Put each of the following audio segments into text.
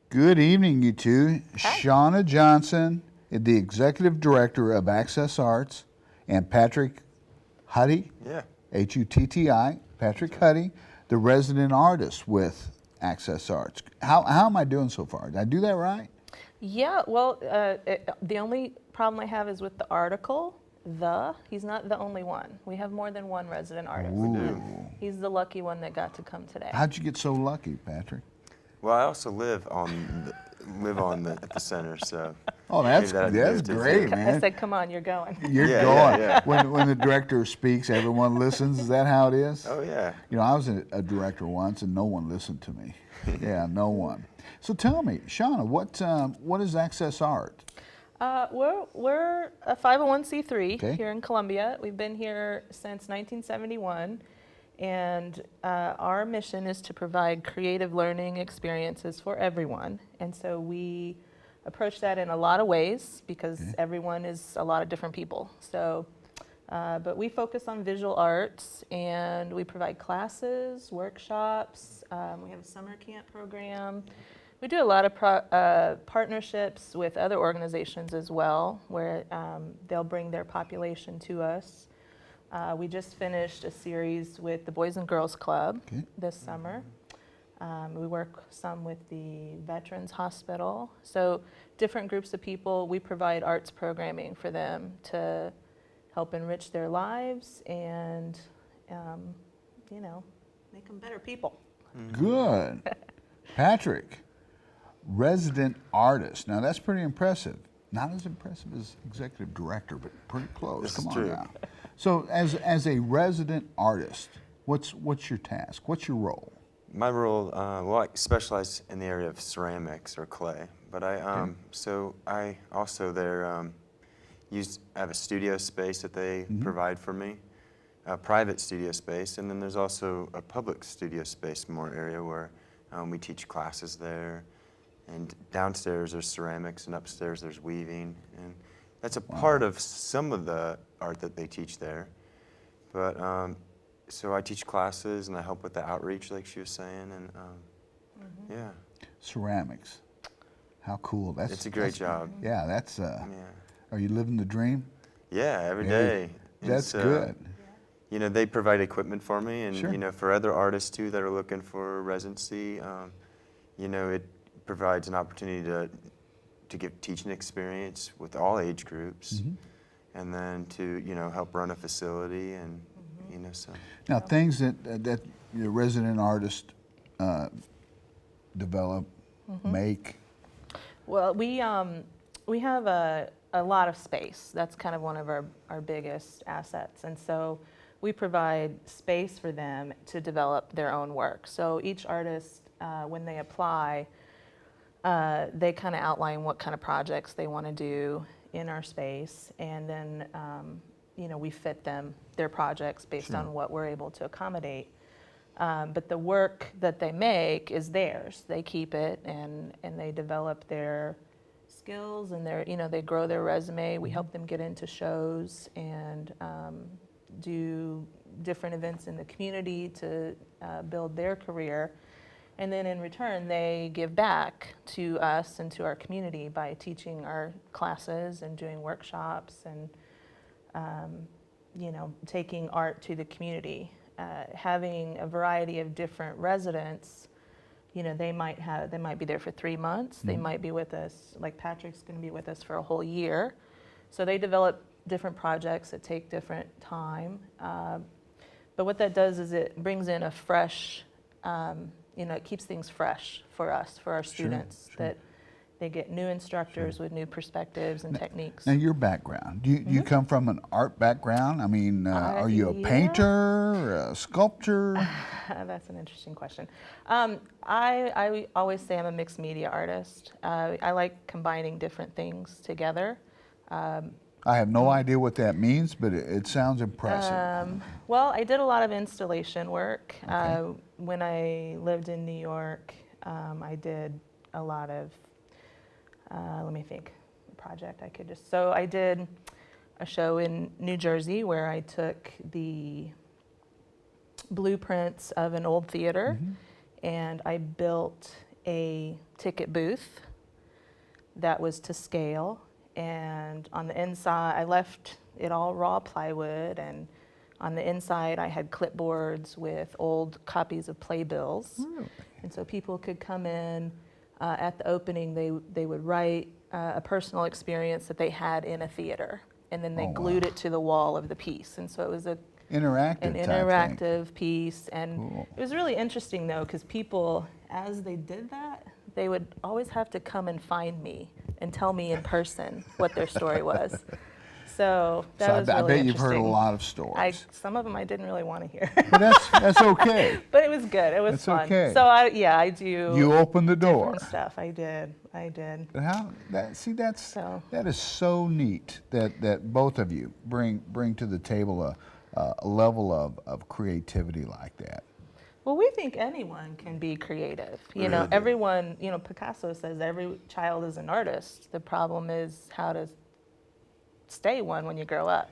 Good evening, you two. Hi. Shauna Johnson, the Executive Director of AccessArts, and Patrick Huddy, Yeah. H-U-T-T-I, Patrick Huddy, the resident artist with AccessArts. How am I doing so far? Did I do that right? Yeah, well, the only problem I have is with the article, he's not the only one. We have more than one resident artist. We do. He's the lucky one that got to come today. How'd you get so lucky, Patrick? Well, I also live at the center, so. Oh, that's maybe that that's too. great, I man. said, come on, you're going. You're Yeah, going. yeah. When the director speaks, everyone listens. Is that how it is? Oh yeah. You know, I was a director once, and no one listened to me. Yeah, no one. So tell me, Shauna, what is AccessArts? We're a 501c3 Okay. here in Columbia. We've been here since 1971, and our mission is to provide creative learning experiences for everyone. And so we approach that in a lot of ways because everyone is a lot of different people. So, but we focus on visual arts, and we provide classes, workshops. We have a summer camp program. We do a lot of partnerships with other organizations as well, where they'll bring their population to us. We just finished a series with the Boys and Girls Club this summer. We work some with the Veterans Hospital. So different groups of people, we provide arts programming for them to help enrich their lives and, make them better people. Good. Patrick, resident artist. Now that's pretty impressive. Not as impressive as executive director, but pretty close. This Come is on true. now. So as a resident artist, what's your task? What's your role? My role, I specialize in the area of ceramics or clay, but I also there I have a studio space that they provide for me, a private studio space, and then there's also a public studio space more area where we teach classes there, and downstairs there's ceramics and upstairs there's weaving, and that's a part of some of the art that they teach there, but so I teach classes and I help with the outreach, like she was saying, and yeah. Ceramics. How cool. It's a great job. Yeah, that's, Yeah. are you living the dream? Yeah, every Yeah, day. That's good. They provide equipment for me, and Sure. for other artists too that are looking for residency, it provides an opportunity to give teaching experience with all age groups, and then to help run a facility, and so. Now, things that your resident artist develop, make. Well, we have a lot of space. That's kind of one of our biggest assets. And so we provide space for them to develop their own work. So each artist, when they apply, they kind of outline what kind of projects they want to do in our space. And then, we fit their projects based on what we're able to accommodate. But the work that they make is theirs. They keep it and they develop their skills and they grow their resume. We help them get into shows and do different events in the community to build their career. And then in return, they give back to us and to our community by teaching our classes and doing workshops and taking art to the community. Having a variety of different residents, they might be there for 3 months. They might be with us, like Patrick's going to be with us for a whole year. So they develop different projects that take different time. But what that does is it brings in a fresh, it keeps things fresh for us, for our students, that they get new instructors with new perspectives and techniques. Now, your background, do you come from an art background? I mean, are you a painter, a sculptor? That's an interesting question. I always say I'm a mixed media artist. I like combining different things together. I have no idea what that means, but it sounds impressive. Well, I did a lot of installation work. When I lived in New York, I did a lot of, let me think, project I could just, so I did a show in New Jersey where I took the blueprints of an old theater and I built a ticket booth that was to scale. And on the inside, I left it all raw plywood, and on the inside I had clipboards with old copies of playbills. Really? And so people could come in at the opening, they would write a personal experience that they had in a theater, and then they Oh, glued wow. it to the wall of the piece. And so it was an Interactive type thing. interactive piece. And Cool. it was really interesting though, because people, as they did that, they would always have to come and find me and tell me in person what their story was. So that So was I really bet you've heard a interesting. lot of stories. Some of them I didn't really want to hear, But that's okay. but it was good. It was That's fun. okay. So I do You opened the door. different stuff. I did. But how that's So- that is so neat that both of you bring to the table a level of creativity like that. Well, we think anyone can be creative. You know, Really do. everyone, Picasso says every child is an artist. The problem is how to stay one when you grow up,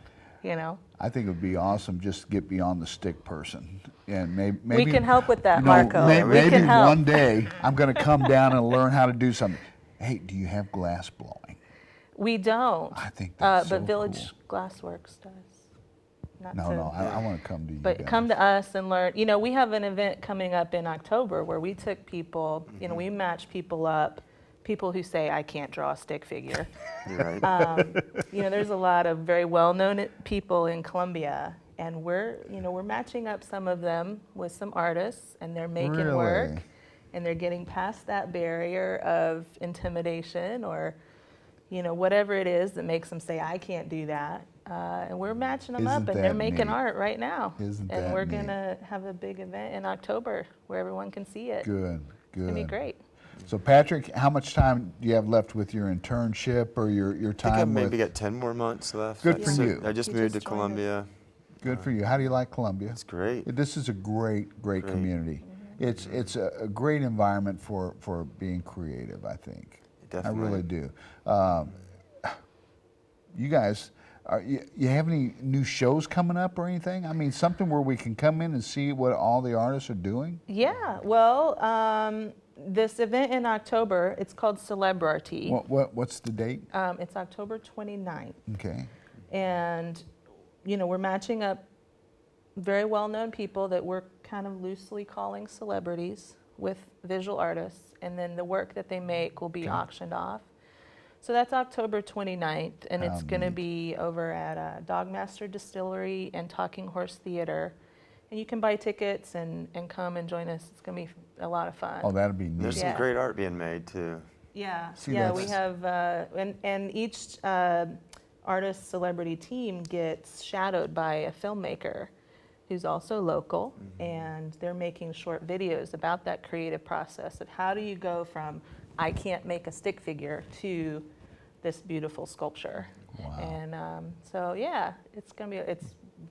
I think it would be awesome just to get beyond the stick person, and maybe We can help with that, you know, Marco. We Maybe can help. one day I'm going to come down and learn how to do something. Hey, do you have glass blowing? We don't. I think that's But so Village cool. Glassworks does. Not No, to- no, I want to come to you But guys. come to us and learn. We have an event coming up in October where we took people, we match people up, people who say, I can't draw a stick figure. You're right. There's a lot of very well-known people in Columbia, and we're matching up some of them with some artists, and they're making work, Really? and they're getting past that barrier of intimidation or, whatever it is that makes them say, I can't do that. And we're matching them up, Isn't and they're that making neat? art right now. Isn't and that we're neat? gonna have a big event in October where everyone can see it. Good, It's good. gonna be great. So Patrick, how much time do you have left with your internship or your I think I time maybe with? got 10 more months left. Good for So you. I just You moved just to joined us. Columbia. Good for you. How do you like Columbia? It's great. This is a great Great. community. It's a great environment for being creative, I think. Definitely. I really do. You guys, you have any new shows coming up or anything? I mean, something where we can come in and see what all the artists are doing? Yeah, well, this event in October, it's called Celebrity. What's the date? It's October 29th. Okay. And, we're matching up very well-known people that we're kind of loosely calling celebrities with visual artists, and then the work that they make will be auctioned off. So that's October 29th, and it's going to neat. be over at Dogmaster Distillery and Talking Horse Theater. And you can buy tickets and come and join us. It's going to be a lot of fun. Oh, that'd be neat. There's Yeah. some great art being made too. Yeah, See, yeah, we that's- have, and each artist celebrity team gets shadowed by a filmmaker who's also local, and they're making short videos about that creative process of how do you go from I can't make a stick figure to this beautiful sculpture. Wow. And so yeah, it's gonna be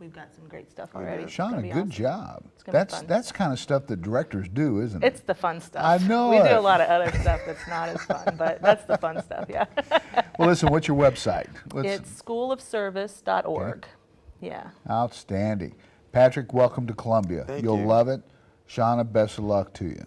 we've got some great stuff already. It's gonna Shauna, be good awesome. job. It's gonna be That's fun. that's kind of stuff that directors do, isn't it? It's the fun stuff. I know we it. do a lot of other stuff that's not as fun, but that's the fun stuff. Yeah. Well, listen, what's your website? It's schoolofservice.org. Yeah. Outstanding. Patrick, welcome to Columbia. Thank You'll you. love it. Shauna, best of luck to you.